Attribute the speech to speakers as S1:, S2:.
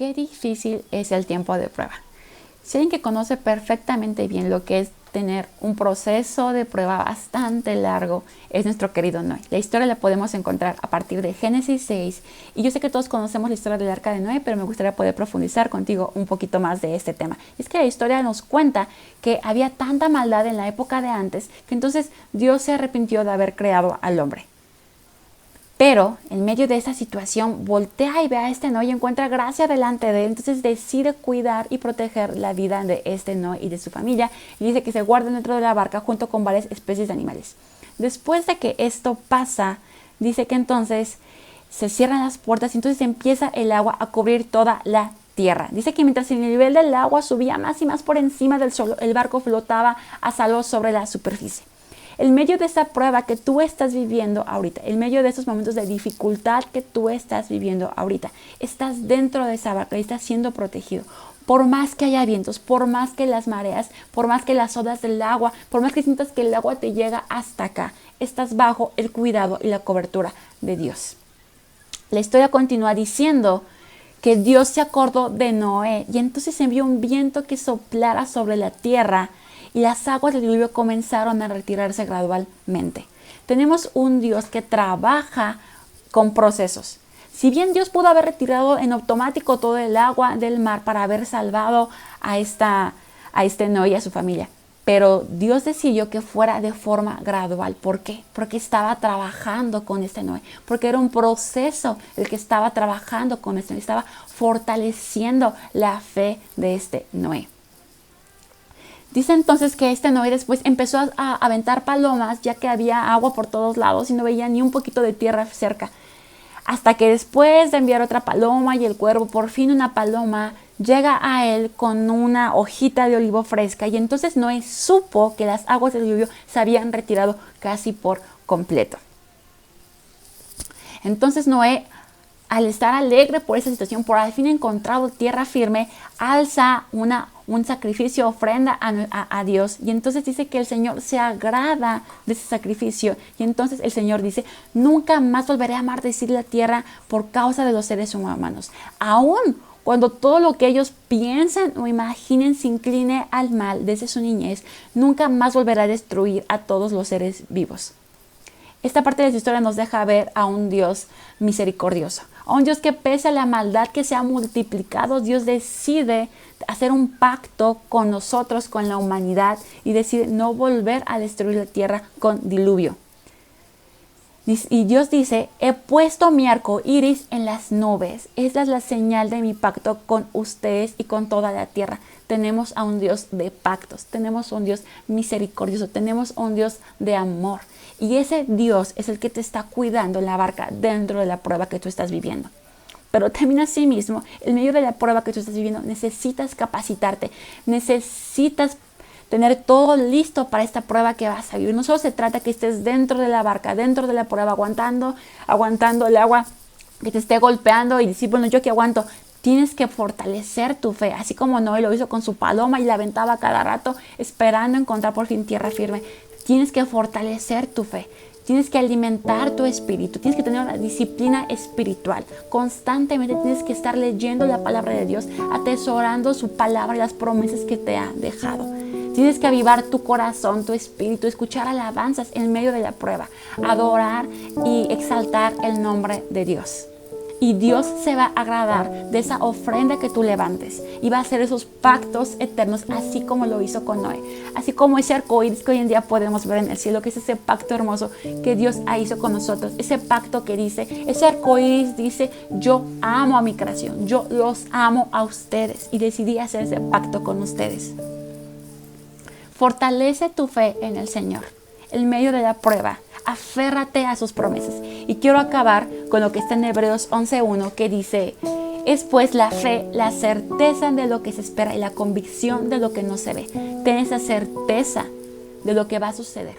S1: qué difícil es el tiempo de prueba. Si alguien que conoce perfectamente bien lo que es tener un proceso de prueba bastante largo, es nuestro querido Noé. La historia la podemos encontrar a partir de Génesis 6. Y yo sé que todos conocemos la historia del arca de Noé, pero me gustaría poder profundizar contigo un poquito más de este tema. Es que la historia nos cuenta que había tanta maldad en la época de antes, que entonces Dios se arrepintió de haber creado al hombre. Pero en medio de esa situación voltea y ve a este Noé y encuentra gracia delante de él. Entonces decide cuidar y proteger la vida de este Noé y de su familia. Y dice que se guarda dentro de la barca junto con varias especies de animales. Después de que esto pasa, dice que entonces se cierran las puertas y entonces empieza el agua a cubrir toda la tierra. Dice que mientras el nivel del agua subía más y más por encima del suelo, el barco flotaba a salvo sobre la superficie. En medio de esa prueba que tú estás viviendo ahorita, en medio de esos momentos de dificultad que tú estás viviendo ahorita, estás dentro de esa barca y estás siendo protegido. Por más que haya vientos, por más que las mareas, por más que las olas del agua, por más que sientas que el agua te llega hasta acá, estás bajo el cuidado y la cobertura de Dios. La historia continúa diciendo que Dios se acordó de Noé y entonces envió un viento que soplara sobre la tierra y las aguas del diluvio comenzaron a retirarse gradualmente. Tenemos un Dios que trabaja con procesos. Si bien Dios pudo haber retirado en automático todo el agua del mar para haber salvado a este Noé y a su familia, pero Dios decidió que fuera de forma gradual. ¿Por qué? Porque estaba trabajando con este Noé, porque era un proceso el que estaba trabajando con este Noé, estaba fortaleciendo la fe de este Noé. Dice entonces que este Noé después empezó a aventar palomas, ya que había agua por todos lados y no veía ni un poquito de tierra cerca. Hasta que después de enviar otra paloma y el cuervo, por fin una paloma llega a él con una hojita de olivo fresca. Y entonces Noé supo que las aguas del diluvio se habían retirado casi por completo. Entonces Noé, al estar alegre por esa situación, por al fin encontrado tierra firme, alza un sacrificio, ofrenda a Dios. Y entonces dice que el Señor se agrada de ese sacrificio. Y entonces el Señor dice, nunca más volveré a maldecir la tierra por causa de los seres humanos. Aún cuando todo lo que ellos piensan o imaginen se incline al mal desde su niñez, nunca más volverá a destruir a todos los seres vivos. Esta parte de su historia nos deja ver a un Dios misericordioso, a un Dios que pese a la maldad que se ha multiplicado, Dios decide hacer un pacto con nosotros, con la humanidad, y decide no volver a destruir la tierra con diluvio. Y Dios dice, he puesto mi arco iris en las nubes. Esa es la señal de mi pacto con ustedes y con toda la tierra. Tenemos a un Dios de pactos, tenemos a un Dios misericordioso, tenemos a un Dios de amor. Y ese Dios es el que te está cuidando en la barca dentro de la prueba que tú estás viviendo. Pero también así mismo, en medio de la prueba que tú estás viviendo, necesitas capacitarte, necesitas tener todo listo para esta prueba que vas a vivir. No solo se trata que estés dentro de la barca, dentro de la prueba, aguantando el agua que te esté golpeando y decir, bueno, yo que aguanto. Tienes que fortalecer tu fe, así como Noé lo hizo con su paloma y la aventaba cada rato esperando encontrar por fin tierra firme. Tienes que fortalecer tu fe. Tienes que alimentar tu espíritu, tienes que tener una disciplina espiritual. Constantemente tienes que estar leyendo la palabra de Dios, atesorando su palabra y las promesas que te ha dejado. Tienes que avivar tu corazón, tu espíritu, escuchar alabanzas en medio de la prueba, adorar y exaltar el nombre de Dios. Y Dios se va a agradar de esa ofrenda que tú levantes y va a hacer esos pactos eternos, así como lo hizo con Noé, así como ese arcoíris que hoy en día podemos ver en el cielo, que es ese pacto hermoso que Dios hizo con nosotros, ese pacto que dice, ese arcoíris dice, yo amo a mi creación, yo los amo a ustedes y decidí hacer ese pacto con ustedes. Fortalece tu fe en el Señor en medio de la prueba. Aférrate a sus promesas. Y quiero acabar con lo que está en Hebreos 11:1, que dice, es pues la fe, la certeza de lo que se espera y la convicción de lo que no se ve. Ten esa certeza de lo que va a suceder.